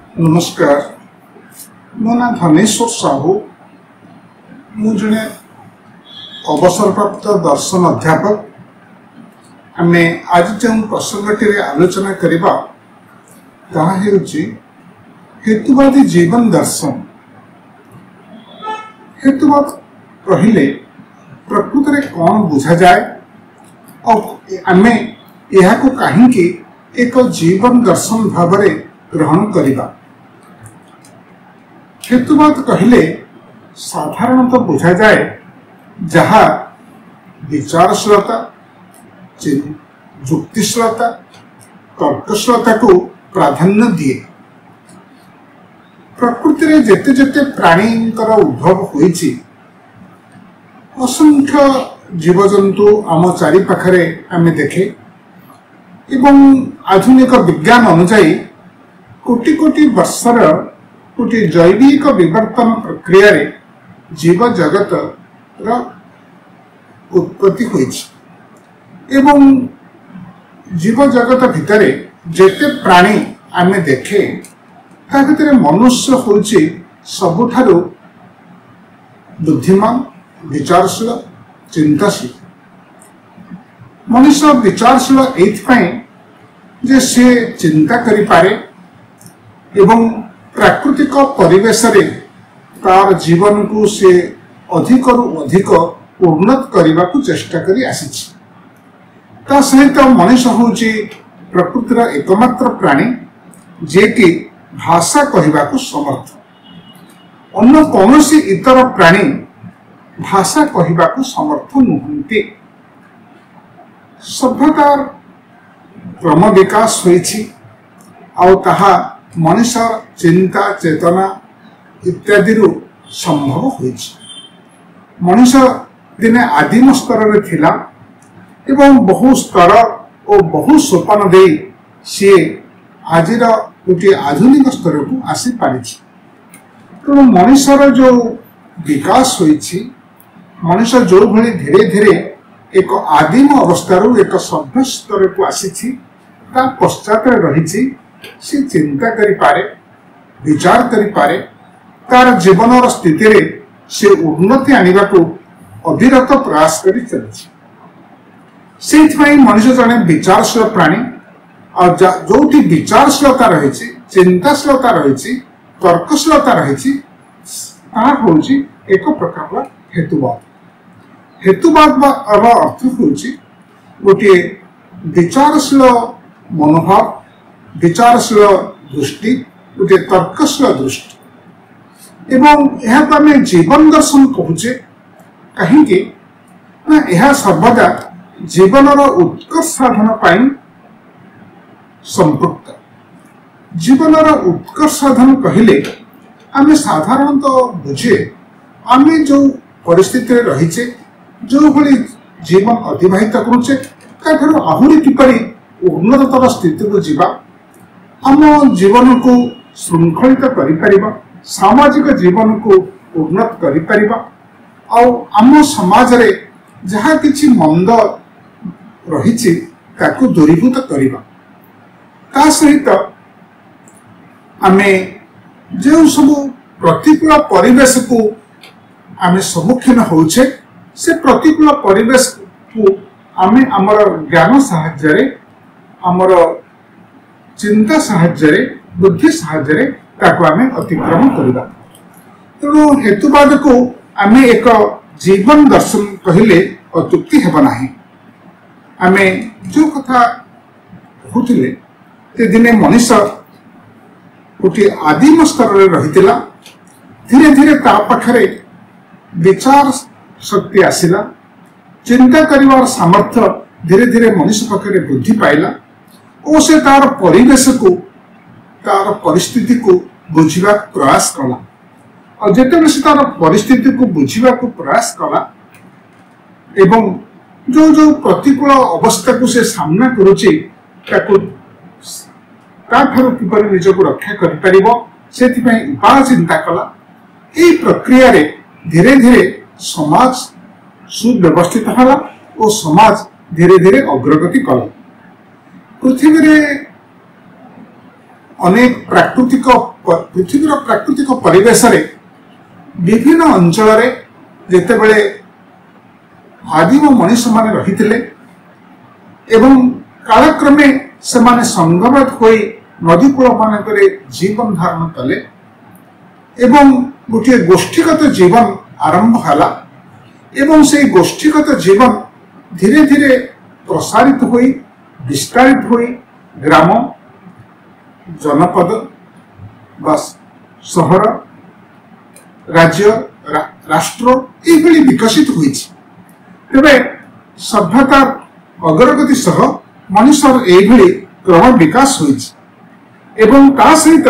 नमस्कार। मो ना धनेश्वर साहू। मु जने अवसरप्राप्त दर्शन अध्यापक। आमे आज जो प्रसंगटी आलोचना करबा ताहा हेउची हेतुवादी जीवन दर्शन। हेतुवाद कहले प्रकृत रे कौन बुझा जाए और आमे यह को कहीं एक जीवन दर्शन भावरे ग्रहण करिबा। हेतुवाद कहले साधारणतः बुझा जाए जहा विचारशीलता, युक्तिशीलता, तर्कशीलता को प्राधान्य दिए। प्रकृति रे जेते जेते प्राणींकर उद्भव होईची, असंख्य जीवजंतु आम चारि पाखरे आमे देखे एवं आधुनिक विज्ञान अनुसार कोटि कोटि वर्षर गोटे जैविक विवर्तन प्रक्रिया रे जीव जगत उत्पत्ति होईची एवं जीव जगत भितरे जेते प्राणी आमे देखे ता भितरे मनुष्य होची सबुठारु बुद्धिमान, विचारशील, चिंताशील। मनुष्य विचारशील एथपाई जे से चिंता करि पारे एवं प्राकृतिक परिवेश रे तार जीवन को से अधिक रु अधिक उन्नत करने को चेष्टा करी आसीछि। ता सहित मनुष्य होची प्रकृतिर एकमात्र प्राणी जे कि भाषा कहवा को समर्थ। अन्य कौनसी इतर प्राणी भाषा कहवा को समर्थ नुहंती। सभ्यतार क्रम विकास होईछि आउ ताहा मनुष्य चिंता चेतना इत्यादि संभव होईछि। मनुष्य दिने आदिम स्तर रे थिला एवं बहु स्तर और बहु सोपान दे सी आजिर गोटे आधुनिक स्तर को आसी पारिछि। तेणु मनुष्यर जो विकास होईछि, मनुष्य जो भली धीरे धीरे एक आदिम अवस्थारू एक सभ्य स्तर को आसीछि, ता पश्चात रहिछि से चिंता करि पारे, विचार करि पारे, तार जीवन स्थिति रे से उन्नति आनिबा को अविरत प्रयास करि चलिछि। सेइथाई मनुष्य जने विचारशील प्राणी और जोठी विचारशीलता रहिछि, चिंताशीलता रहिछि, तर्कशीलता रहिछि, ता होछि एक प्रकार हेतुवाद। हेतुवाद अर्थ होछि गोटे विचारशील मनोभाव, विचारशील दृष्टि, गोटे तर्कशील दृष्टि एवं यह को आम जीवन दर्शन कहूचे कहीं ना यह सर्वदा जीवनर उत्कर्ष साधन पाई संपृक्त। जीवनर उत्कर्ष साधन कहले आम साधारणतः बुझे आम जो परिस्थिति रहीचे, जो भली जीवन अतिबाहित करुचे ताठू आहुरी किपरि उन्नततर स्थिति को जीवा, आम जीवन को श्रृंखलित करिपारिबा, सामाजिक जीवन को उन्नत करिपारिबा, आम समाज रे जहा किछि मंद रहिछि ताकू दूरीभूत करिबा। ता सहित आमे जो सब प्रतिकूल परिवेश को आमे सम्मुखीन होउछे, से प्रतिकूल परिवेश को आमे हमर ज्ञान साहाय्य रे, हमर चिंता साहाय्य रे, बुद्धि साहाय्य रे ताकू आमे अतिक्रमण करिबा। तेणु हेतुवाद को आमे एक जीवन दर्शन कहले अत्युक्ति हेबा नाही। आमे जो कथा कहूतिले ते दिने मनुष्य गोटे आदिम स्तर रे रहितिला, धीरे धीरे ता पाखरे विचार शक्ति आसिला, चिंता करिवार सामर्थ्य धीरे धीरे मनुष्य पाखरे बुद्धि पाइला और से तार परिवेश को, तार परिस्थिति को बुझिबा प्रयास कला। और जेते से तार परिस्थिति को बुझिबा को प्रयास कला एवं जो जो प्रतिकूल अवस्था को से सामना करुची ताकू ताठारु किपरि निजको रक्षा करि परिबो सेथिपई उपाय चिंता कला। एई प्रक्रिया रे धीरे धीरे समाज सुव्यवस्थित होला और समाज धीरे धीरे अग्रगति कला। पृथ्वी रे अनेक प्राकृतिक पृथ्वीर प्राकृतिक परिवेश विभिन्न अंचल जेतेबेले आदिम मनीष माने रहिथिले एवं कालक्रमे से माने संगमत होई नदी कूल मानकरे जीवन धारण कले एवं गोटे गोष्ठीगत जीवन आरंभ हला एवं से गोष्ठीगत जीवन धीरे धीरे प्रसारित होई विस्तारित होई ग्राम जनपद बस शहर राज्य राष्ट्र ये विकसित हुई तेरे सभ्यतार अग्रगति सह मनुष्यर ये क्रम विकास हुई एवं ता सहित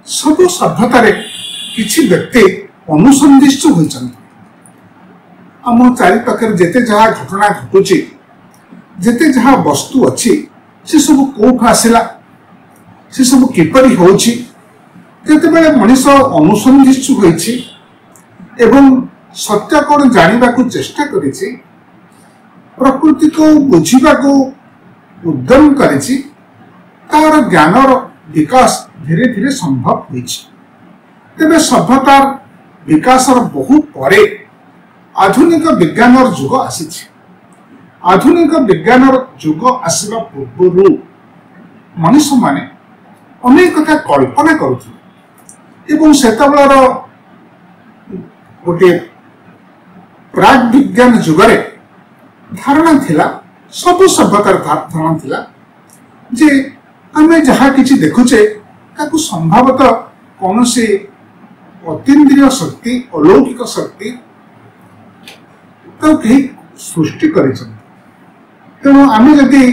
सब सभ्यतार किछि व्यक्ति अनुसंधिष्ट होइछन्ति आम चारिपाखे जेते जहाँ घटना घटुची जेते जहाँ वस्तु अच्छी से सब कोठु आसला से सब किपरि होछि जेतेबेले मनीष अनुसंधिष्ट होइछि एवं सत्य कौन जानिबा को चेष्टा करिछि प्रकृति को बुझिबा को उद्यम करिछि तार ज्ञानर विकास धीरे धीरे संभव होइछि तेबे सभ्यतार विकासर बहु परे आधुनिक विज्ञानर जुग आसीछि आधुनिक विज्ञानर जुग आसिबा पूर्वरु मनीष माने अनेक कथा कल्पना करुथिले एवं सेतबेलर गोटे प्राग विज्ञान जुगरे धारणा थिला सब सभ्यतार धारणा थिला जे आमे जहाँ किछि देखुचे ताकु संभवतः कौनसी अतीन्द्रिय शक्ति अलौकिक शक्ति तो कहीं सृष्टि करिछन तेणु आमे जदि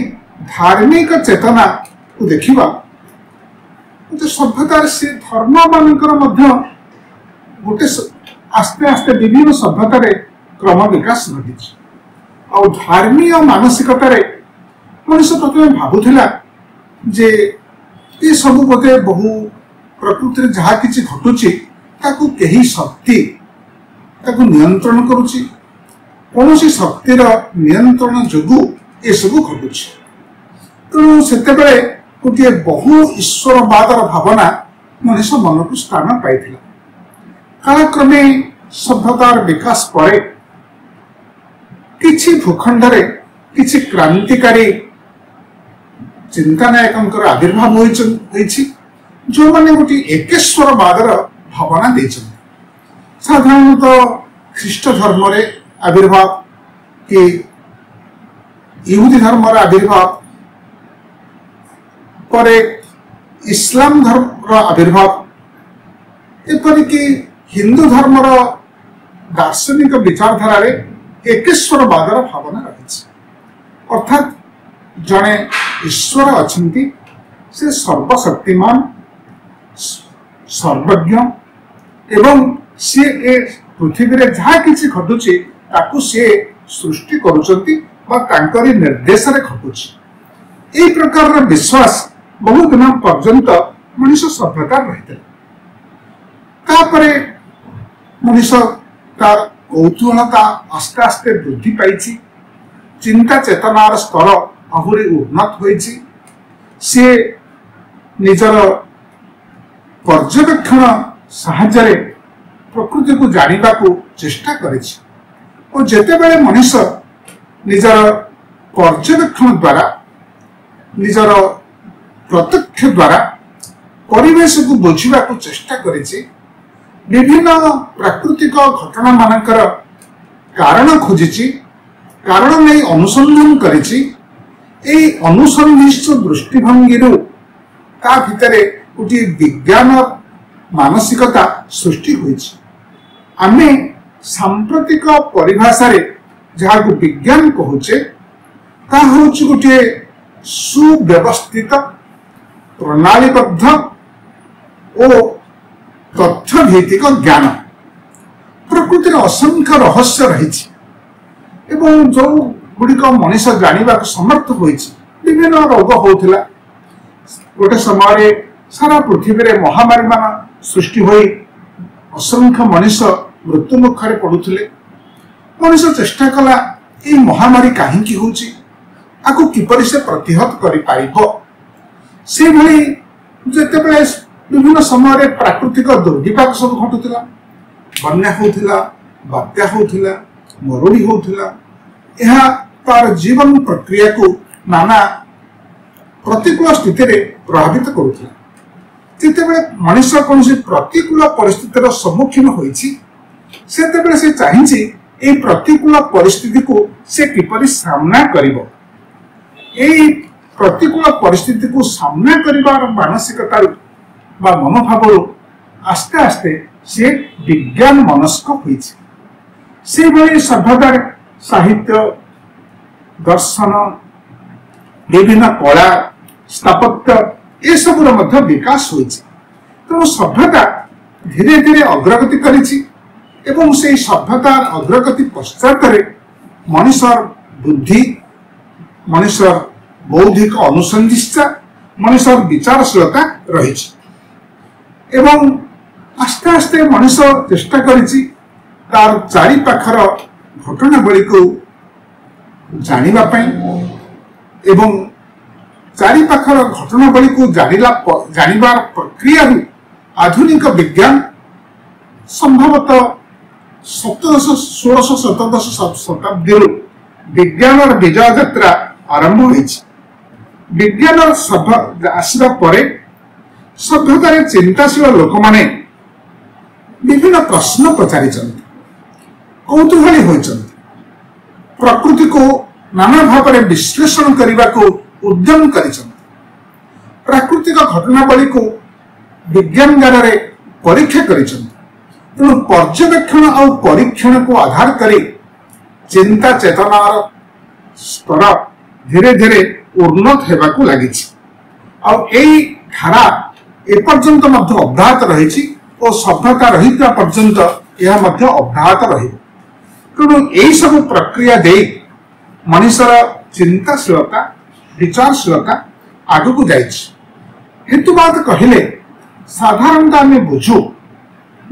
धार्मिक चेतना को देखिबा तो सभ्यतार से धर्म मानकर मध्य गोटे आस्ते आस्ते विभिन्न सभ्यतार क्रम विकास घटी आ धार्मिक मानसिकतार मनुष्य प्रथम भावुला जे ये सब बोधे बहु प्रकृति जहाँ किसी घटुची ताकू कहीं शक्ति ताकू नियंत्रण करुची कौन सी शक्तिर नियंत्रण जोगु ये सब घटुची तेणु से गोटे बहु ईश्वरवादर भावना मनुष्य मन को स्थान पाई कालक्रमे सभ्यतार विकास पर किछि भूखंडरे किछि क्रांतिकारी चिंतानायक आविर्भाव होइछि जो माने गोटे एकेश्वरवादर भावना देछन साधारणतः ख्रीष्ट धर्म रे आविर्भाव कि यहूदी धर्म रे आविर्भाव पर इस्लाम धर्म रो आविर्भाव एपरिक हिंदू धर्म रो दार्शनिक विचारधारा रे एकेश्वरवादर भावना रही अर्थात जड़े ईश्वर अच्छी से सर्वशक्तिमान सर्वज्ञ एवं सी ए पृथ्वी रे जहाँ किसी घटुची ताकू सी सृष्टि करुचंती तांकरी निर्देश रे घटुची यही प्रकार विश्वास बहुत दिन पर्यंत मनुष्य सभ्यता रही मनुष्य तार कौतूहलता आस्ते आस्ते वृद्धि पाई चिंता चेतनार स्तर आहुरी उन्नत होइछि से निजर पर्यवेक्षण साहाय्य प्रकृति को जानिबा को चेष्टा करिछि और जेतेबेले मनुष्य निजर पर्यवेक्षण द्वारा निजर प्रत्यक्ष द्वारा परिवेश को बुझिबा को चेष्टा करिछि विभिन्न प्राकृतिक घटना मानकर कारण खोजिछि कारण नहीं अनुसंधान करिछि एई अनुसंधिष्ट दृष्टिभंगी ता भितरे गोटे विज्ञान मानसिकता सृष्टि होइछि आमे सांप्रतिक परिभाषा रे जहाँ को विज्ञान कहूचे ता होछि गोटे सुव्यवस्थित प्रणालीबद्ध और तथ्य भित्तिक ज्ञान प्रकृतिर असंख्य रहस्य रही एवं जो गुड़िक मनीष जाना समर्थ होइछि विभिन्न रोग होता गोटे समय सारा पृथ्वी रे महामारी मान सृष्टि होई असंख्य मनीष मृत्यु मुखरे पड़ुथिले मनीष चेष्टा कला ये महामारी कहीं होची आकु किपरि से प्रतिहत करि पाइबो से भली ଯେତେବେଳେ ବିଭିନ୍ନ ସମୟରେ ପ୍ରାକୃତିକ ଦୁର୍ବିପାକ ସବୁ ଘଟୁଥିଲା, ବନ୍ୟା ହେଉଥିଲା, ବାତ୍ୟା ହେଉଥିଲା, ମରୁଡ଼ି ହେଉଥିଲା, ଏହା ତାର ଜୀବନ ପ୍ରକ୍ରିୟାକୁ ନାନା ପ୍ରତିକୂଳ ସ୍ଥିତିରେ ପ୍ରଭାବିତ କରୁଥିଲା। ଯେତେବେଳେ ମଣିଷ କୌଣସି ପ୍ରତିକୂଳ ପରିସ୍ଥିତିର ସମ୍ମୁଖୀନ ହୋଇଛି, ସେତେବେଳେ ସେ ଚାହିଁଛି ଏହି ପ୍ରତିକୂଳ ପରିସ୍ଥିତିକୁ ସେ କିପରି ସାମ୍ନା କରିବ। ଏହି ପ୍ରତିକୂଳ ପରିସ୍ଥିତିକୁ ସାମ୍ନା କରିବାର ମାନସିକତାରୁ ବା ମନୋଭାବରୁ ଆସ୍ତେ ଆସ୍ତେ ସେ ବିଜ୍ଞାନ ମନସ୍କ ହୋଇଛି। ସେହିଭଳି ସଭ୍ୟତାରେ ସାହିତ୍ୟ, ଦର୍ଶନ, ବିଭିନ୍ନ କଳା, ସ୍ଥାପତ୍ୟ ଏସବୁର ମଧ୍ୟ ବିକାଶ ହୋଇଛି। ତେଣୁ ସଭ୍ୟତା ଧୀରେ ଧୀରେ ଅଗ୍ରଗତି କରିଛି ଏବଂ ସେହି ସଭ୍ୟତାର ଅଗ୍ରଗତି ପଶ୍ଚାତରେ ମଣିଷର ବୁଦ୍ଧି, ମଣିଷର ବୌଦ୍ଧିକ ଅନୁସନ୍ଧିତ୍ସା, ମଣିଷର ବିଚାରଶୀଳତା ରହିଛି ଏବଂ ଆସ୍ତେ ଆସ୍ତେ ମଣିଷ ଚେଷ୍ଟା କରିଛି ତାର ଚାରିପାଖର ଘଟଣାବଳୀକୁ ଜାଣିବା ପାଇଁ ଏବଂ ଚାରିପାଖର ଘଟଣାବଳୀକୁ ଜାଣିବାର ପ୍ରକ୍ରିୟାରୁ ଆଧୁନିକ ବିଜ୍ଞାନ ସମ୍ଭବତଃ 17ଶ-17ଶ ଶତାବ୍ଦୀରୁ ବିଜ୍ଞାନର ବିଜୟ ଯାତ୍ରା ଆରମ୍ଭ ହୋଇଛି। ବିଜ୍ଞାନର ଆସିବା ପରେ ସଭ୍ୟତାରେ ଚିନ୍ତାଶୀଳ ଲୋକମାନେ ବିଭିନ୍ନ ପ୍ରଶ୍ନ ପଚାରିଛନ୍ତି, କୌତୂହଳୀ ହୋଇଛନ୍ତି, ପ୍ରକୃତିକୁ ନାନା ଭାବରେ ବିଶ୍ଳେଷଣ କରିବାକୁ ଉଦ୍ୟମ କରିଛନ୍ତି, ପ୍ରାକୃତିକ ଘଟଣାବଳୀକୁ ବିଜ୍ଞାନ ଜ୍ଞାନରେ ପରୀକ୍ଷା କରିଛନ୍ତି। ତେଣୁ ପର୍ଯ୍ୟବେକ୍ଷଣ ଆଉ ପରୀକ୍ଷଣକୁ ଆଧାର କରି ଚିନ୍ତା ଚେତନାର ସ୍ତର ଧୀରେ ଧୀରେ ଉନ୍ନତ ହେବାକୁ ଲାଗିଛି। ଆଉ ଏଇ ଧାରା ଏପର୍ଯ୍ୟନ୍ତ ମଧ୍ୟ ଅବ୍ୟାହତ ରହିଛି ଓ ସଭ୍ୟତା ରହିଥିବା ପର୍ଯ୍ୟନ୍ତ ଏହା ମଧ୍ୟ ଅବ୍ୟାହତ ରହିବ। ତେଣୁ ଏହି ସବୁ ପ୍ରକ୍ରିୟା ଦେଇ ମଣିଷର ଚିନ୍ତାଶୀଳତା, ବିଚାରଶୀଳତା ଆଗକୁ ଯାଇଛି। ହେତୁବାଦ କହିଲେ ସାଧାରଣତଃ ଆମେ ବୁଝୁ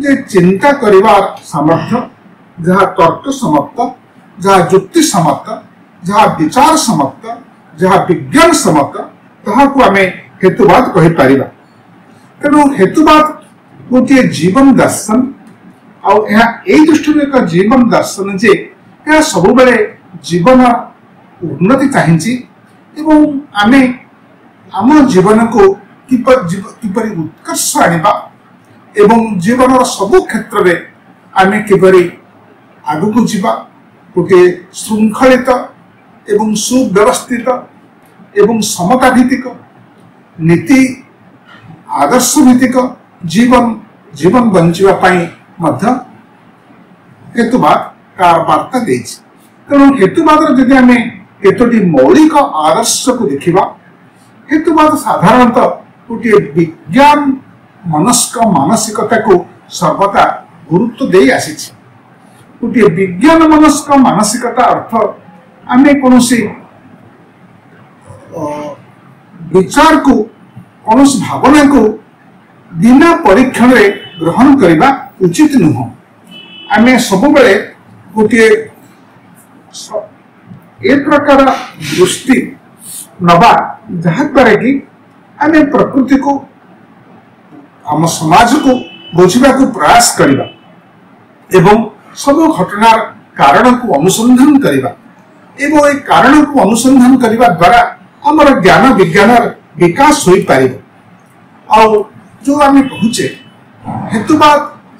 ଯେ ଚିନ୍ତା କରିବାର ସାମର୍ଥ୍ୟ, ଯାହା ତର୍କ ସମ୍ମତ, ଯାହା ଯୁକ୍ତି ସମ୍ମତ, ଯାହା ବିଚାର ସମ୍ମତ, ଯାହା ବିଜ୍ଞାନ ସମ୍ମତ, ତାହାକୁ ଆମେ ହେତୁବାଦ କହିପାରିବା। ତେଣୁ ହେତୁବାଦ ଗୋଟିଏ ଜୀବନ ଦର୍ଶନ, ଆଉ ଏହା ଏଇ ଦୃଷ୍ଟିରୁ ଏକ ଜୀବନ ଦର୍ଶନ ଯେ ଏହା ସବୁବେଳେ ଜୀବନ ଉନ୍ନତି ଚାହିଁଛି ଏବଂ ଆମେ ଆମ ଜୀବନକୁ କିପରି ଉତ୍କର୍ଷ ଆଣିବା ଏବଂ ଜୀବନର ସବୁ କ୍ଷେତ୍ରରେ ଆମେ କିପରି ଆଗକୁ ଯିବା, ଗୋଟିଏ ଶୃଙ୍ଖଳିତ ଏବଂ ସୁବ୍ୟବସ୍ଥିତ ଏବଂ ସମତା ଭିତ୍ତିକ, ନୀତି ଆଦର୍ଶ ଭିତ୍ତିକ ଜୀବନ ବଞ୍ଚିବା ପାଇଁ ମଧ୍ୟ ହେତୁବାଦ ତାର ବାର୍ତ୍ତା ଦେଇଛି। ତେଣୁ ହେତୁବାଦର ଯଦି ଆମେ କେତୋଟି ମୌଳିକ ଆଦର୍ଶକୁ ଦେଖିବା, ହେତୁବାଦ ସାଧାରଣତଃ ଗୋଟିଏ ବିଜ୍ଞାନ ମନସ୍କ ମାନସିକତାକୁ ସର୍ବଦା ଗୁରୁତ୍ୱ ଦେଇ ଆସିଛି। ଗୋଟିଏ ବିଜ୍ଞାନ ମନସ୍କ ମାନସିକତା ଅର୍ଥ ଆମେ କୌଣସି ବିଚାରକୁ, କୌଣସି ଭାବନାକୁ ବିନା ପରୀକ୍ଷଣରେ ଗ୍ରହଣ କରିବା ଉଚିତ ନୁହଁ। ଆମେ ସବୁବେଳେ ଗୋଟିଏ ଏ ପ୍ରକାର ଦୃଷ୍ଟି ନବା ଯାହାଦ୍ୱାରା କି ଆମେ ପ୍ରକୃତିକୁ, ଆମ ସମାଜକୁ ବୁଝିବାକୁ ପ୍ରୟାସ କରିବା ଏବଂ ସବୁ ଘଟଣାର କାରଣକୁ ଅନୁସନ୍ଧାନ କରିବା ଏବଂ এই କାରଣକୁ ଅନୁସନ୍ଧାନ କରିବା ଦ୍ୱାରା ଆମର ଜ୍ଞାନ ବିଜ୍ଞାନର ବିକାଶ ହୋଇପାରିବ। ଆଉ ଯୋଉ ଆମେ କହୁଛେ ହେତୁବାଦ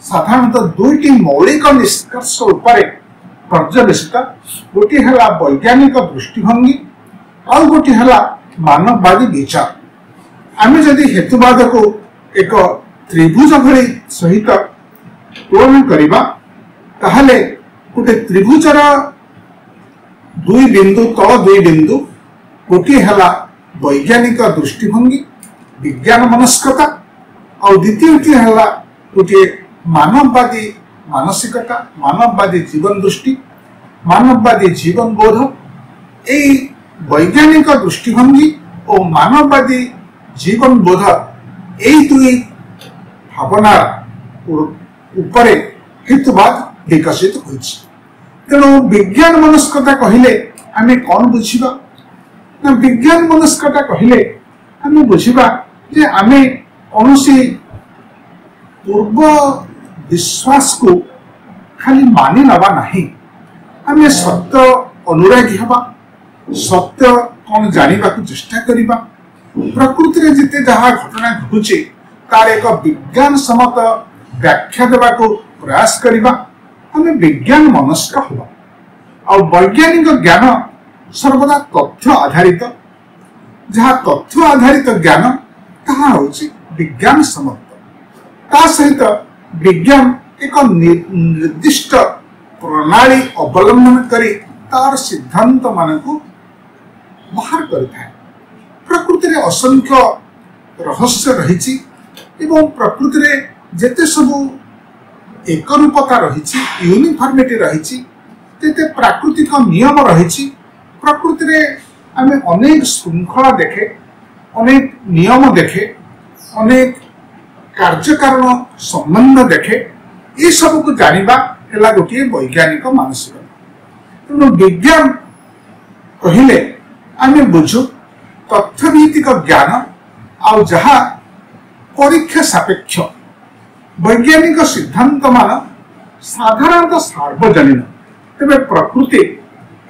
ସାଧାରଣତଃ ଦୁଇଟି ମୌଳିକ ନିଷ୍କର୍ଷ ଉପରେ ପର୍ଯ୍ୟବେସିତ, ଗୋଟିଏ ହେଲା ବୈଜ୍ଞାନିକ ଦୃଷ୍ଟିଭଙ୍ଗୀ ଆଉ ଗୋଟିଏ ହେଲା ମାନବବାଦୀ ବିଚାର। ଆମେ ଯଦି ହେତୁବାଦକୁ ଏକ ତ୍ରିଭୁଜ ଭଳି ସହିତ ତୁଳନା କରିବା, ତାହେଲେ ଗୋଟେ ତ୍ରିଭୁଜର ଦୁଇ ବିନ୍ଦୁ, ତଳ ଦୁଇ ବିନ୍ଦୁ, ଗୋଟିଏ ହେଲା ବୈଜ୍ଞାନିକ ଦୃଷ୍ଟିଭଙ୍ଗୀ, ବିଜ୍ଞାନ ମନସ୍କତା, ଆଉ ଦ୍ୱିତୀୟଟି ହେଲା ଗୋଟିଏ ମାନବବାଦୀ ମାନସିକତା, ମାନବବାଦୀ ଜୀବନ ଦୃଷ୍ଟି, ମାନବବାଦୀ ଜୀବନ ବୋଧ। এই বৈজ্ঞানিক দৃষ্টিভঙ্গি ও মানববাদী জীবন বোধ এই দুই ভাবনার উপরে হেতুবাদ বিকশিত হয়েছে। তেণু বিজ্ঞান মনস্কতা কহিলে আমি কন বুঝিবা না? বিজ্ঞান মনস্কতা কহিলে আমি বুঝিবা जे आमे कौनसी पूर्व विश्वास को खाली मानि नवा नहीं, आमे सत्य अनुरागी हवा, सत्य कौन जानिबा को चेष्टा करिबा। प्रकृति रे जिते जहाँ घटना घटुचे तार एक विज्ञान सम्मत व्याख्या देवा को प्रयास करिबा। आमे विज्ञान मनस्क हवा और वैज्ञानिक ज्ञान सर्वदा तथ्य आधारित, जहाँ तथ्य आधारित ज्ञान ताहा होछि विज्ञान सम्मत। ता सहित विज्ञान एक निर्दिष्ट प्रणाली अवलंबन करी तार सिद्धांत मानकु बाहर करिଥାଏ। प्रकृति रे असंख्य रहस्य रहिछि एवं प्रकृति रे जेते सबु एकरूपता रहिछि, यूनिफॉर्मिटी रहिछि, तेते प्राकृतिक नियम रहिछि। प्रकृति रे आमे अनेक श्रृंखला देखे, अनेक नियम देखे, अनेक कार्य कारण संबंध देखे। ये सब को जानिबा हेला गोटे वैज्ञानिक मानसिकता। तेणु विज्ञान कहिले आमे बुझु तथ्यभित्तिक ज्ञान आउ जहा परीक्षा सापेक्ष वैज्ञानिक सिद्धांत मान साधारणतः सार्वजनीन। तेबे प्रकृति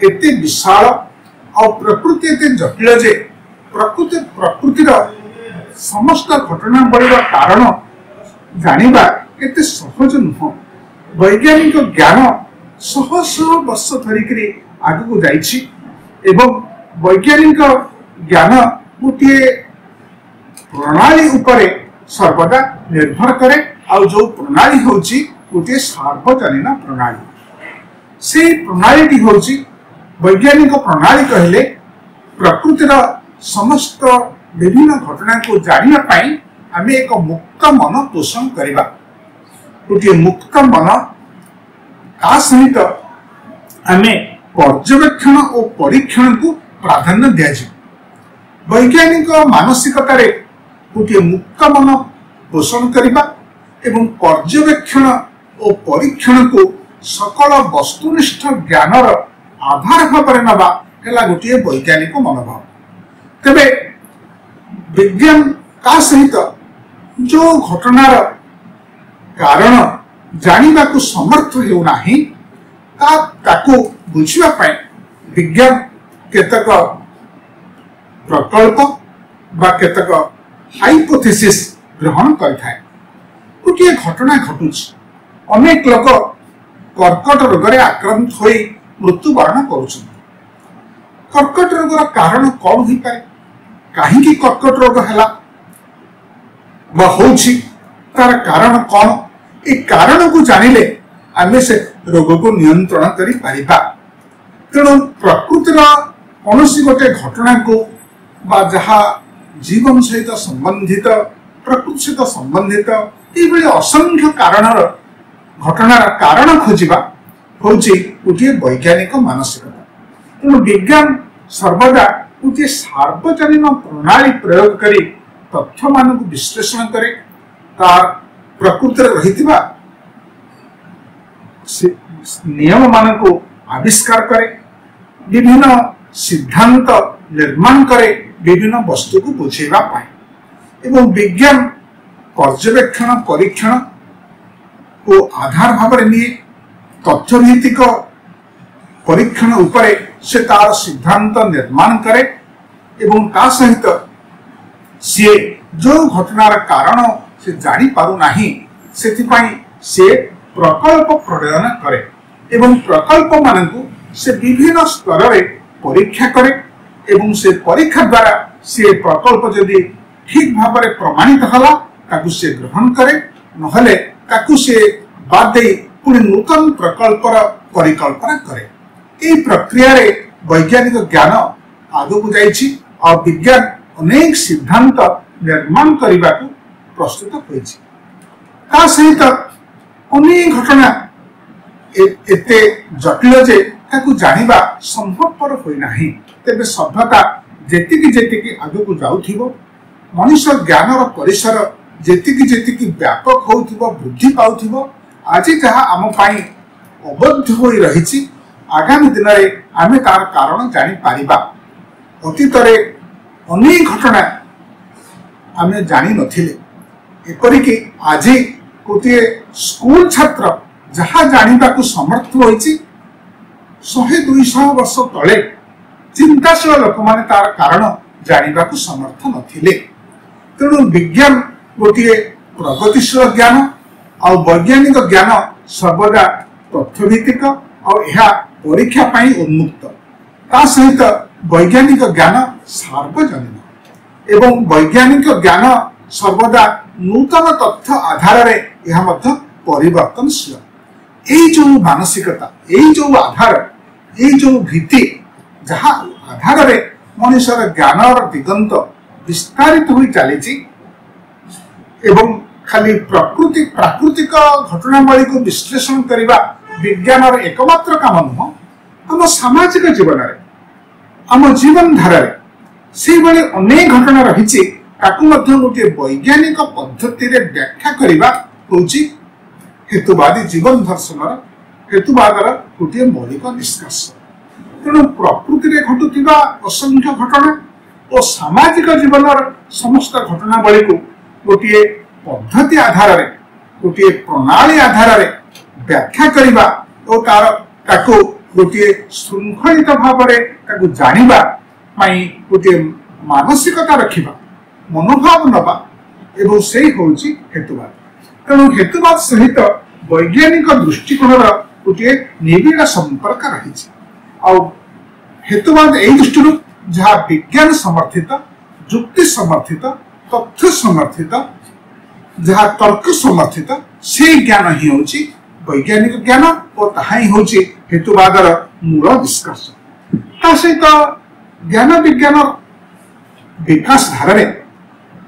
एते विशाल और प्रकृति एते जटिल जे प्रकृतिर समस्त घटनावलीर कारण जानिबा एते सहज नुह। वैज्ञानिक ज्ञान शह शह वर्ष धरिकी आगू जाइछि एवं वैज्ञानिक ज्ञान गोटे प्रणाली उपरे सर्वदा निर्भर करे। आउ जो प्रणाली होची गोटे सार्वजनीन प्रणाली। से प्रणाली होची वैज्ञानिक प्रणाली कहले प्रकृतिर समस्त विभिन्न घटना को जानिया पाई आमे एक मुक्त मन पोषण करिबा। गोटे मुक्त मन ता सहित आमे पर्यवेक्षण और परीक्षण को प्राधान्य दिया जाए। वैज्ञानिक मानसिकता रे गोटे मुक्त मन पोषण करिबा एवं पर्यवेक्षण और परीक्षण को सकल वस्तुनिष्ठ ज्ञानर आधार भाव नवा है गोटे वैज्ञानिक मनोभाव। तेबे विज्ञान का सहित जो घटनार कारण जानिबा को समर्थ हेउ नाही ताको बुझिबा पाई विज्ञान केतक प्रकल्प बा केतक हाइपोथेसिस ग्रहण करिथाय। गोटे घटना घटुछि, अनेक लोक कर्कट रोग रे आक्रांत होई मृत्युवरण करुछन्। कर्कट रोगर कारण कौन होई पारे, काहेकि कर्कट रोग हैला बा होछि, तार कारण कौन, ए कारण को जानिले आमे से रोग को नियंत्रण करि पारिबा। तेणु प्रकृतिर कौनसी गोटे घटना को बा जहा जीवन सहित संबंधित, प्रकृति सहित संबंधित ये असंख्य कारणर घटनार कारण खोजिबा होछि गोटे वैज्ञानिक मानसिकता। तेणु विज्ञान सर्वदा गोटे सार्वजनीन प्रणाली प्रयोग करी तथ्य मान को विश्लेषण करे, तार प्रकृति रहिथिबा नियम मान को आविष्कार करे, विभिन्न सिद्धांत निर्माण करे, विभिन्न वस्तु को बुझेबा पाए एवं विज्ञान पर्यवेक्षण परीक्षण को आधार भाव निये तथ्यभित्तिक परीक्षण उपरे से तार सिद्धांत निर्माण करे एवं ता सहित सी जो घटनार कारण से जानी पारु नाही सेथिपाई से प्रकल्प प्रणयन करे एवं प्रकल्प मानकु से विभिन्न स्तर रे परीक्षा करे एवं से परीक्षा द्वारा से प्रकल्प यदि ठीक भाव में प्रमाणित हला ताकु से ग्रहण करे, नहले ताकु से बाद दे पुणी नूतन प्रकल्पर परिकल्पना करे। ए प्रक्रिया रे वैज्ञानिक ज्ञान आगु जाइछि और विज्ञान अनेक सिद्धांत निर्माण करने को प्रस्तुत होइछि। ता सहित अनेक घटना एते जटिल जे ताकु जानिबा संभवपर होई नाही। तेबे सभ्यता जेतिकी जेतिकी आगु को जाउथिबो, मनुष्य ज्ञानर परिसर जेतिकी जेतिकी व्यापक होउथिबो, वृद्धि पाउथिबो, आज जहाँ आम पाई अबद्ध होई रहिछि, आगामी दिन में आमे तार कारण जानी पारिबा। अतीत रे अनेक घटना आमे जानी नथिले एपरिक आज गोटे स्कूल छात्र जहाँ जानिबा को समर्थ होइछि 100-200 वर्ष तले चिंताशील लोक माने तार कारण जानिबा को समर्थ नथिले। तेणु विज्ञान गोटे प्रगतिशील ज्ञान आ वैज्ञानिक ज्ञान सर्वदा तथ्यभित्तिक और यह परीक्षा पाई उन्मुक्त ता सहित वैज्ञानिक ज्ञान सार्वजनीन एवं वैज्ञानिक ज्ञान सर्वदा नूतन तथ्य आधार रे यह मध्य परिवर्तनशील यही जो मानसिकता यही जो आधार यही जो भित्ति जहाँ आधार रे मनुष्यर ज्ञान दिगंत विस्तारित हो चली एवं खाली प्रकृति प्राकृतिक घटनावली को विश्लेषण करने विज्ञान एकमात्र काम नुह आम सामाजिक जीवन में आम जीवन धारा से अनेक घटना रही गोटे वैज्ञानिक पद्धति व्याख्या करने हूँ हेतुवादी जीवन दर्शन हेतुवादर गोटे मौलिक निष्कर्ष। तेणु प्रकृति में घटुवा असंख्य घटना और सामाजिक जीवन समस्त घटनावली को गोटे पद्धति आधार रे गोटे प्रणाली आधार रे व्याख्या करने और तार गोटे श्रृंखलित भाव में जानिबा गोटे मानसिकता रखा मनोभाव नवा एवं से होउची हेतुवाद। तेणु हेतुवाद सहित वैज्ञानिक दृष्टिकोण गोटे निबिड़ संपर्क रही हेतुवाद यही दृष्टि जहाँ विज्ञान समर्थित जुक्ति समर्थित तथ्य समर्थित जहाँ तर्क समर्थित से ज्ञान ही होची वैज्ञानिक ज्ञान और ताहा ही होची हेतुवादर मूल निष्कर्ष। ता सहित ज्ञान विज्ञान विकास धारा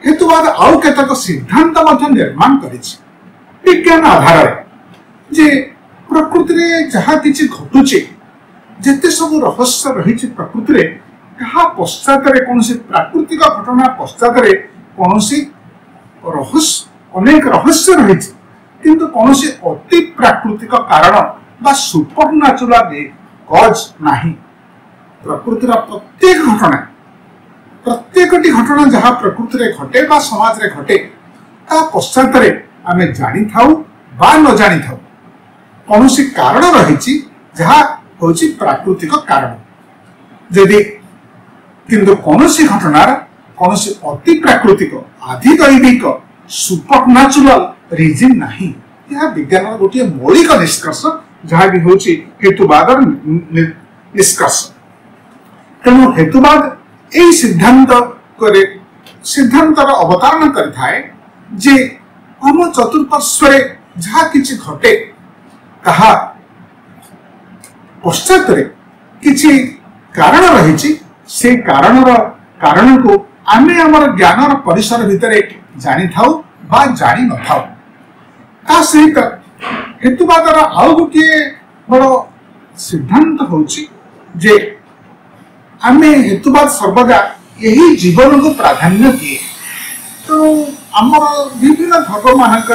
हेतुवाद आउ केतक सिद्धांत निर्माण करिछि विज्ञान आधार जे प्रकृति रे जहाँ किछि घटुछि जेते सब रहस्य रही प्रकृति रे कहा पश्चात कौन प्राकृतिक घटना पश्चात कौन रहस्य अनेक रहस्य रही किंतु कौन अति प्राकृतिक कारण बा सुपरन्याचुरल कज नहीं। प्रकृतिर प्रत्येक घटना जहाँ प्रकृति रे घटे बा समाज रे घटे ता पश्चात आम जानी थाउ बा न जानी थाउ कौन कारण रही जहाँ होची प्राकृतिक कारण यदि किंतु कौन घटनार कौन अति प्राकृतिक आधिदैविक सुपरन्याचुरल रिजन नहीं यह विज्ञान गोटे मौलिक निष्कर्ष जहाँ भी होची हेतुवादर निष्कर्ष। तेणु हेतुवाद यही सिद्धांतर अवतारण करिथाए जे हम चतुर्पार्श्व जहाँ किछि घटे ताहा पश्चात किछि कारण रही से कारण को आमे हमर ज्ञानर परिसर भितर जानी थाउ बा जानी न थाउ ता सहित हेतुवादर आउ गोटे बड़ सिद्धांत होची जे आमे हेतुवाद सर्वदा यही जीवन को प्राधान्य दिए। तो आमर विभिन्न धर्म मानक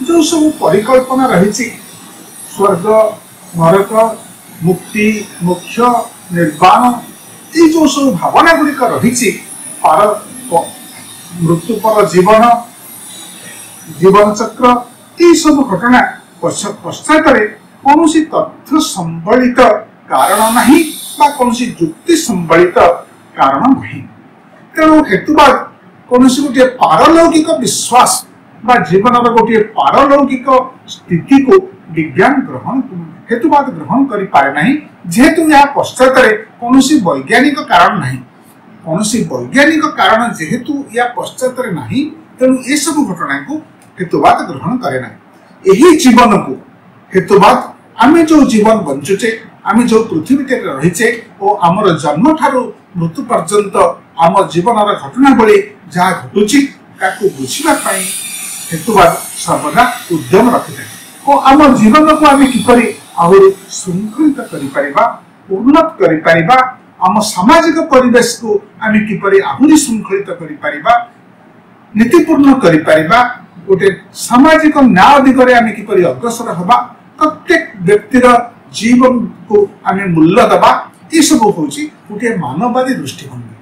जो सब परिकल्पना रही स्वर्ग नरक मुक्ति मोक्ष निर्वाण ये जो सब भावना गुड़िक रही मृत्यु पर जीवन जीवन चक्र ये सब घटना पश्चात कौन तथ्य संबलित कारण नहीं बा कौन जुक्ति संबलित कारण नहीं। तेणु हेतुवाद कौन गोटे पारलौकिक विश्वास बा जीवन गोटे पारलौकिक स्थिति को विज्ञान ग्रहण हेतुवाद ग्रहण करि पारे नहीं जेहेतु यह पश्चात कौन वैज्ञानिक कारण नहीं कौन वैज्ञानिक कारण जेहेतु या पश्चात नहीं तेणु ये सब घटना को हेतुवाद ग्रहण करे ना। यही जीवन को हेतुवाद आम जो जीवन बंचुचे आम जो पृथ्वी रहीचे और आमर जन्म ठारू मृत्यु पर्यंत आम जीवन घटनावली जहाँ घटुची ताकू बुझा हेतुवाद सर्वदा उद्यम रखी और आम जीवन को आम किपरि आहरी श्रृंखलित उन्नत कर आम सामाजिक परिवेश को आम किपरि आहरी श्रृंखलित कर नीतिपूर्ण कर गोटे सामाजिक न्याय दिगरे आम किपरि अग्रसर हवा प्रत्येक व्यक्तिर जीवन को आम मूल्य दबा ये सब हूँ गोटे मानववादी दृष्टिभंगी।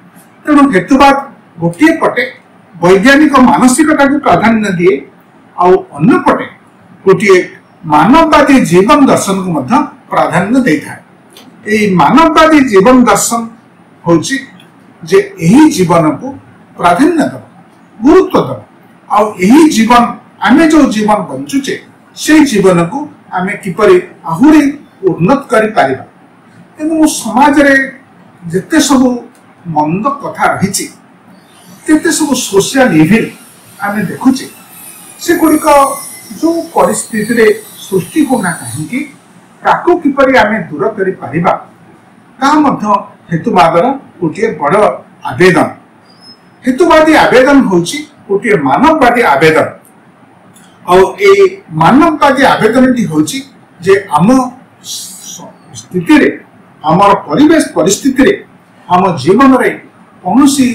तेणु हेतुवाद गोटे पटे वैज्ञानिक मानसिकता को प्राधान्य दिए आउ अन्यपटे गोटे मानववादी जीवन दर्शन को मध्य प्राधान्य दे था। मानववादी जीवन दर्शन होची जे यही जीवन को प्राधान्य दब गुरुत्व दब आउ यही जीवन आमे जो जीवन बंचुचे से जीवन को आमे किपरि आहुरी उन्नत करि पारिबा एवं समाज रे जते सब मंद कथा रही जते सब सोशल इविल आमे देखुचे से गुड़िक जो परिस्थिति रे सृष्टि होना कहीं ताकू किपरि आमे दूर करि पारिबा ता मध्य हेतुवादर गोटे बड़ आवेदन। हेतुवादी आवेदन होची गोटे मानववादी आवेदन और ए मानववादी आवेदन टी होची जे आम स्थिति रे आमर परिवेश परिस्थिति रे आम जीवन रे कौनसी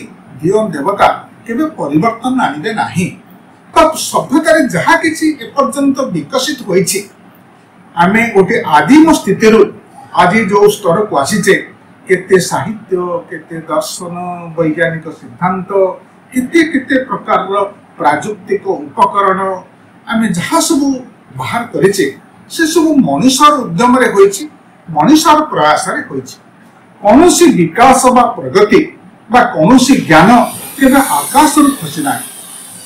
दियों देवता केबे परिवर्तन आनिबे नाही। तब सभ्यता रे जहा किछि एपर्यंत विकसित होईछि आमे गोटे आदिम स्थिति रु आज जो स्तर को आसीचे केते साहित्य केते दर्शन वैज्ञानिक सिद्धांत केते केते प्रकार प्राजुक्तिक उपकरण आमे जहा सब बाहर करेचे से सब मनुष्यर उद्यम रे होईछि मनुष्यर प्रयास रे होईछि। कौनसी विकास बा प्रगति बा कौनसी ज्ञान केबे आकाश रु खसि ना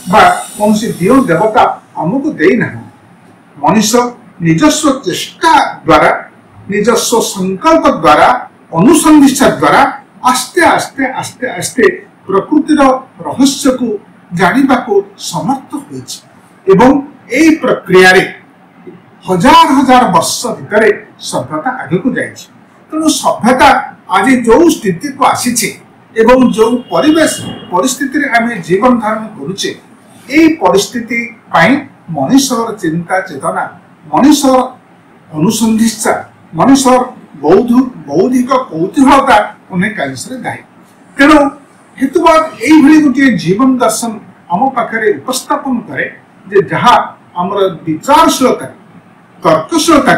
बा कौनसी दियो देवता हमको देई ना। मनुष्य निजस्व चेष्टा द्वारा निजस्व संकल्प द्वारा अनुसंधिष्ठा द्वारा आस्ते आस्ते आस्ते आस्ते प्रकृतिर रहस्य को जानिबा को समर्थ होईछि एवं एई प्रक्रिया रे हजार हजार वर्ष भितर सभ्यता आगे को जाइछि। तेणु सभ्यता आज जो स्थिति को आसीछि एवं जो परिवेश परिस्थिति रे आमे जीवन धारण करूचे एई परिस्थिति पाई मनुष्यर चिंता चेतना मनुष्यर अनुसंधिष्ठा मनुष्यर बौद्धिक कौतूहलता अनेक अंश दायी। तेणु हेतुवाद यही भली गोटे जीवन दर्शन आम पाखे उपस्थापन करे जे जहा आमर विचारशीलता तर्कशीलता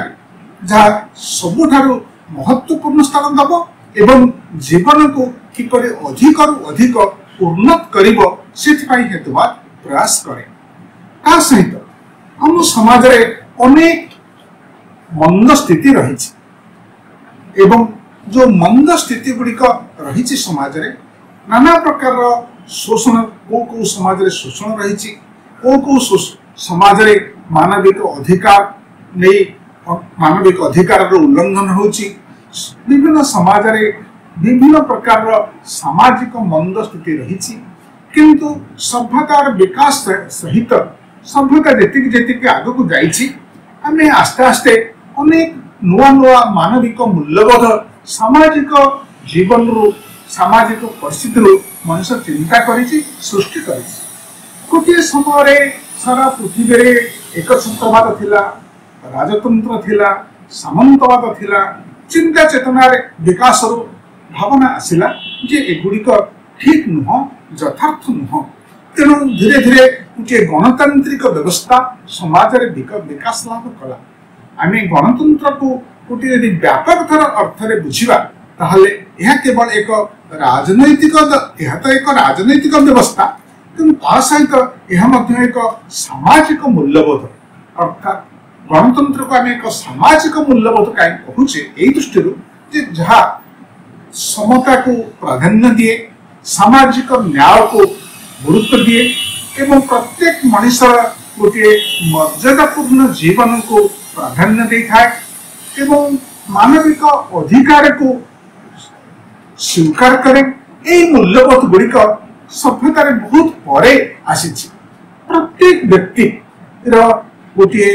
जहा सबुठारु महत्वपूर्ण स्थान दब एवं जीवन को किपरि अधिक अधिक उन्नत करिबो सेथिपाई हेतुवाद प्रयास करे। ता सहित आम समाज रे अनेक मंद स्थिति रही एवं जो मंद स्थिति गुड़िक रही समाज रे नाना प्रकार शोषण को समाज रे शोषण रही को समाज रे मानविक अधिकार नहीं मानविक अधिकार उल्लंघन होची विभिन्न समाज रे विभिन्न प्रकार सामाजिक मंद स्थिति रही किंतु सभ्यतार विकास सहित सभ्यता जेतिक जेतिक आगो को जाइछि आमे आस्ते आस्ते अनेक नुआ नुआ मानविक मूल्यबोध सामाजिक जीवन रु सामाजिक परिस्थिति रु मनुष्य चिंता करिछि सृष्टि करिछि। गोटे समय सारा पृथ्वी रे एकछत्रवाद थिला राजतंत्र थिला सामंतवाद थिला चिंता चेतना रे विकास रु भावना आसिला जे एगुड़िक ठीक नुह यथार्थ नुह। तेणु धीरे धीरे गोटे गणतांत्रिक व्यवस्था समाज रे विकास लाभ कला। आमे गणतंत्र को गोटे यदि व्यापक थर अर्थ रे बुझिबा ताहले यह केवल एक राजनैतिक व्यवस्था किंतु ता सहित यह मध्य एक सामाजिक मूल्यबोध अर्थात गणतंत्र को आमे एक सामाजिक मूल्यबोध कहीं कहूचे एई दृष्टि जे जहा समता को प्राधान्य दिए सामाजिक न्याय को गुरुत्व दिए एवं प्रत्येक मनुष्य गोटे मर्यादापूर्ण जीवन को प्राधान्य दे था एवं मानविक अधिकार को स्वीकार करे। यही मूल्यबोध गुड़िक सभ्यता बहुत परे आसीछि। प्रत्येक व्यक्ति गोटे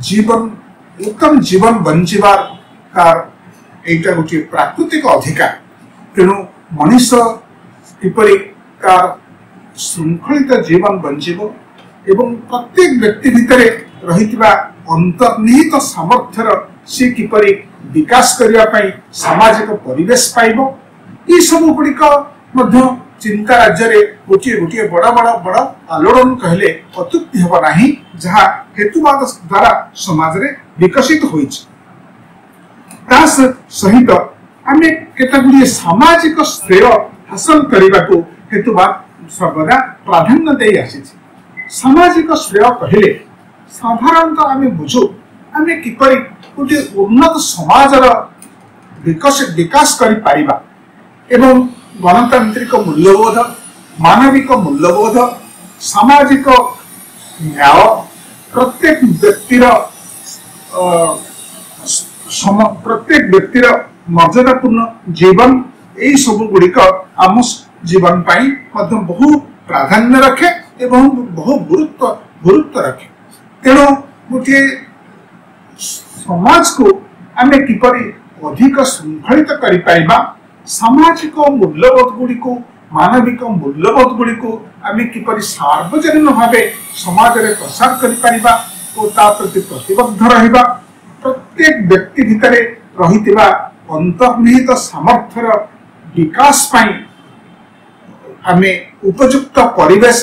जीवन उत्तम जीवन बंचिबार तार एटा गोटे प्राकृतिक अधिकार। तेणु मनुष्य किपरि तार श्रृंखलित जीवन बंचिबो एवं प्रत्येक व्यक्ति भितर रहितबा अंतर्निहित सामर्थ्यर से किपरि विकास करिया पई सामाजिक परिवेश पाइबो ई सब गुड़िक मध्य चिंता राज्य रे गोटे गोटे बड़ा बड़ा बड़ा आलोड़न कहले अत्युक्ति हेबा नाही जहा हेतुवाद द्वारा समाज रे विकसित होइछि। ता सहित आमे केता गुडी सामाजिक श्रेय हासिल करबा को हेतुवाद सर्वदा प्राधान्य दे आसीछि। सामाजिक श्रेय कहले साधारणतः आम बुझु आम किपरि गोटे उन्नत समाजर विकास करि पारिबा एवं गणतांत्रिक मूल्यबोध, मानविक मूल्यबोध, सामाजिक न्याय, प्रत्येक व्यक्तिर मर्यादापूर्ण जीवन यही सब गुड़िक आम जीवन पाई बहु प्राधान्य रखे एवं बहु गुरुत्व रखे। तेणु गोटे समाज को आम किपरि अधिक श्रृंखलित करि पाइबा, सामाजिक मूल्यबोध गुड़िक, मानविक मूल्यबोध गुड़िक आम किपरि सार्वजनीन भाव समाज में प्रसार करि पारिबा और ता प्रति प्रतिबद्ध रहिबा, प्रत्येक व्यक्ति भितर रहितिबा अंतर्निहित सामर्थ्यर विकास पाई आमे उपयुक्त परिवेश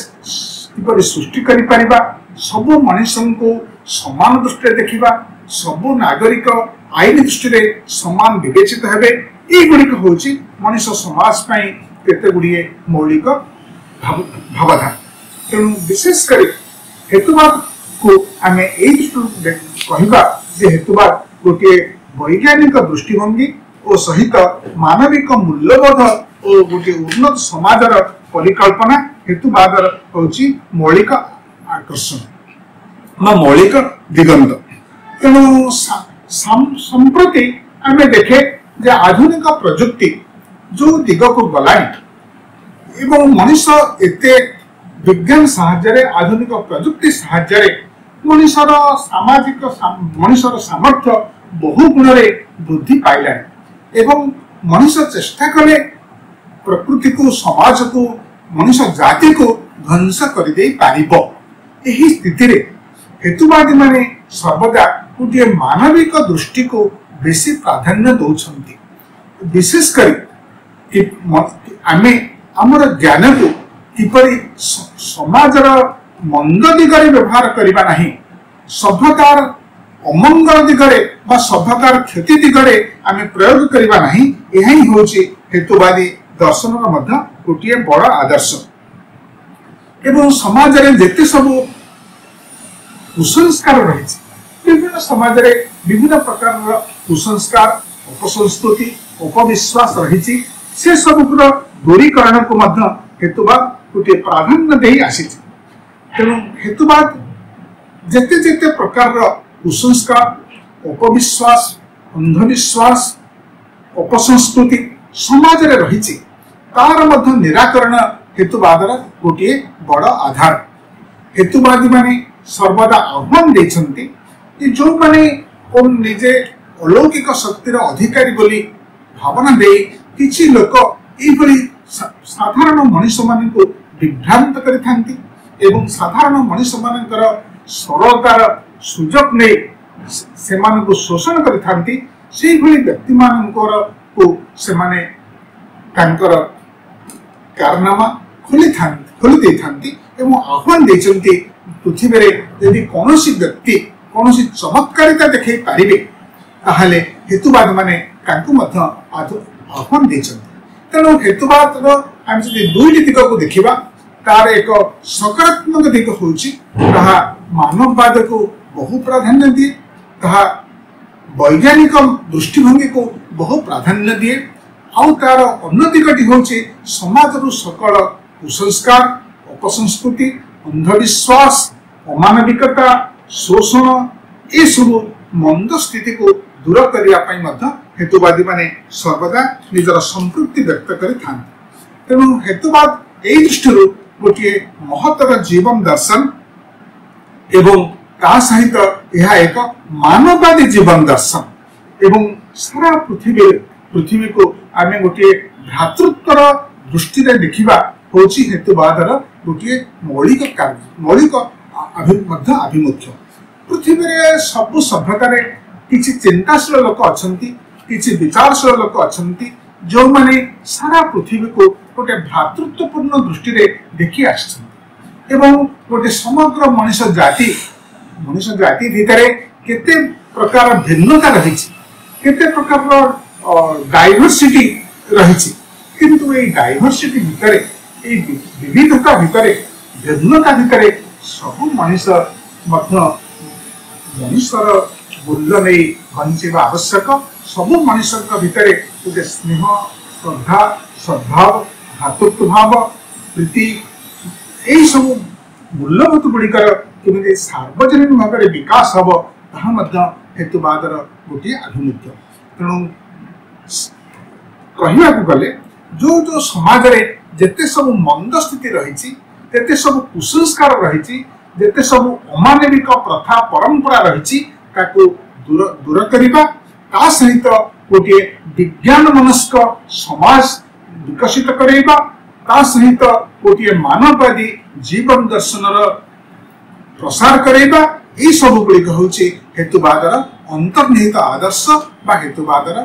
किपरि सृष्टि करि पारिबा, सबु मनुष्यों को समान दृष्टि देखिबा, सबु नागरिक आईन दृष्टि समान विवेचित हेबे, ये गुड़िक होची मनुष्य समाज पाई केते गुड़िए मौलिक भावधारा। तेणु विशेषकर हेतुवाद को आम यही कहवा जे हेतुवाद गोटे वैज्ञानिक दृष्टिभंगी और सहित मानविक मूल्यबोध और गोटे उन्नत समाजर परिकल्पना हेतुवाद होची मौलिक आकर्षण मौलिक दिगंत। तेणु संप्रति आम देखे जे आधुनिक प्रजुक्ति जो दिग को गलानी एवं मनुष्य एते विज्ञान साहाय्य आधुनिक प्रजुक्ति साहाय्य मनुष्यर सामाजिक मनुष्यर सामर्थ्य बहु गुण वृद्धि पाइला एवं मनुष्य चेष्टा कले प्रकृति को, समाज को, मनुष्य जाति को ध्वंस कर दे पारिबो। एही स्थिति रे हेतुवादी माने सर्वदा गोटे मानविक दृष्टि को बेसी प्राधान्य दौछंती। विशेषकर आमे आमर ज्ञान को किपरि समाजर मंद दिगरे व्यवहार करिबा नहीं, सभ्यतार अमंगल दिगरे बा सभ्यतार क्षति दिगरे आमे प्रयोग करिबा नहीं, यही होची हेतुवादी दर्शनर मध्य गोटे बड़ आदर्श। एवं समाज रे जेते सब कुसंस्कार रहिछि, विभिन्न समाज रे विभिन्न प्रकार कुसंस्कार, अपसंस्कृति, उपविश्वास रहिछि, से सबुर दूरीकरण को मध्य हेतुवाद गोटे प्राधान्य दे आसीछि। तेणु हेतुवाद जेते जेते प्रकार कुसंस्कार, उपविश्वास, अंधविश्वास, अपसंस्कृति समाज रे रहिछि, तार मध्य निराकरण हेतुवादर गोटे बड़ आधार। हेतुवादी माने सर्वदा आह्वान देछन्ति कि जो माने निजे अलौकिक शक्तिर अधिकारी बोली भावना दे किछि लोक एभली साधारण मनुष्य मान को विभ्रांत करिथांती एवं साधारण मनुष्य मानकर सरलतार सुजोग नै सेमान को शोषण करिथांती। सेही भली व्यक्ति मानकर को सेमाने तांकर कारनामा खोली देथांती एवं आह्वान देछन्ति पृथ्वी रे यदि कोनोसी व्यक्ति कोनोसी चमत्कारिता देखै पारिबे ताहले हेतुवाद माने तांको मध्य आह्वान देछन्ति। तेणु हेतुवाद आम जदि दुईटी दिग को देखिबा तार एक सकारात्मक दिग होउची ताहा मानववाद को बहु प्राधान्य दिए, ताहा वैज्ञानिक दृष्टिभंगी को बहु प्राधान्य दिए, आउ तार अन्य दिगटी होउची समाजरु सकल कुसंस्कार, अपसंस्कृति, अंधविश्वास, अमानविकता, शोषण ये सब मंद स्थिति को दूर करने हेतुवादी माने सर्वदा निजर संपृक्ति व्यक्त करिथांती। तेणु हेतुवाद यही दृष्टि गोटे महत्तर जीवन दर्शन एवं ता सहित यह एक मानववादी जीवन दर्शन एवं सारा पृथ्वी को आम गोटे भ्रातृत्वर दृष्टि देखा होची हेतुवादर गोटे मौलिक आभिमुख्य। पृथ्वी रे सब सभ्यतार किछि चिंताशील लोक अछंती, किछि विचारशील लोक अछंती जो माने सारा पृथ्वी को गोटे भ्रातृत्वपूर्ण दृष्टि रे देखि आछंती एवं गोटे समग्र मनुष्य जाति भितरे केते प्रकार भिन्नता रहिछि, केते प्रकार डाइवर्सिटी रहिछि, किंतु ए डाइवर्सिटी भितरे विविधता भितर भिन्नता भितर सब मनीष मनुष्यर मूल्य नहीं बंचा आवश्यक। सब मनीष भितर गोटे स्नेह श्रद्धा सद्भाव भातृत्व भाव प्रीति यही सब मूल्यबोध गुड़िकर केमी सार्वजनिक भाव में विकास हम ताहा हेतुवादर गोटे आभिमुख्य। तेणु कहवा गले जो जो समाज रे जेते सब मंद स्थिति रही तेते सब कुसंस्कार रही जेते सब अमानविक प्रथा परंपरा रही दूर करने ता सहित गोटे विज्ञान मनस्क समाज विकसित करवा ता सहित गोटे मानववादी जीवन दर्शन प्रसार करवा ये सब गुड़िक हूँ हेतुवादर अंतर्निहित आदर्श बा हेतुवादर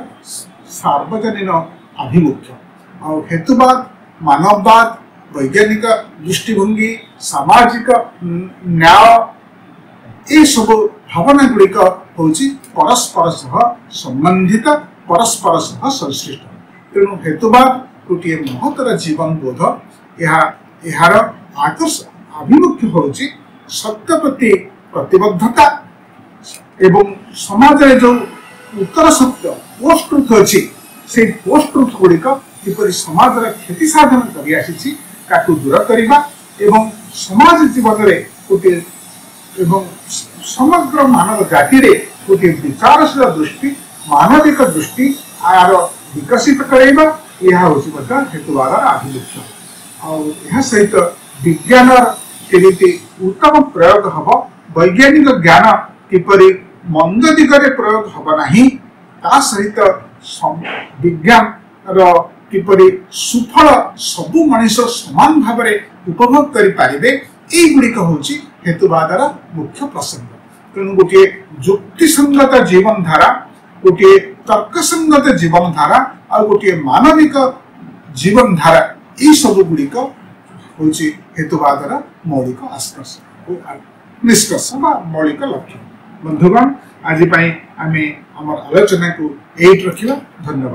सार्वजनीन आभिमुख्य। और हेतुवाद मानववाद वैज्ञानिक दृष्टिभंगी सामाजिक न्याय ये सब भावना गुड़िक हूँ परस्पर सह संबंधित परस्पर सह संश्लिष्ट। तेणु हेतुवाद गोटे महतर जीवन बोध यार आदर्श आभिमुख्य हूँ सत्य प्रति प्रतिबद्धता एवं समाज रे जो उत्तर सत्य पोस्ट ट्रुथ अच्छी से पोस्ट ट्रुथ गुड़िक किपरि समाज क्षति साधन कर दूर करने एवं समाज जीवन में गोटे एवं समग्र मानव जाति रे गोटे विचारशील दृष्टि मानविक दृष्टि आर विकसित करवा यह हूँ हेतुवाद आभिमुख्य। और सहित विज्ञान केमिति उत्तम प्रयोग हम वैज्ञानिक ज्ञान किपरि मंद दिगरे प्रयोग हम नहीं ता सहित विज्ञान किपरि सुफल सबु मनीष समान भाव में उपभोग करें गुड़िक हूँ हेतुवादर मुख्य प्रसंग। तेणु गोटे युक्तिसंगत जीवन धारा गोटे तर्कसंगत जीवन धारा और गोटे मानविक जीवन धारा ये सब गुड़िक हूँ हेतुवादर मौलिक आस्पर्श निष्कर्ष मौलिक लक्ष्य। बंधुगण आज आम आलोचना को एट रखा। धन्यवाद।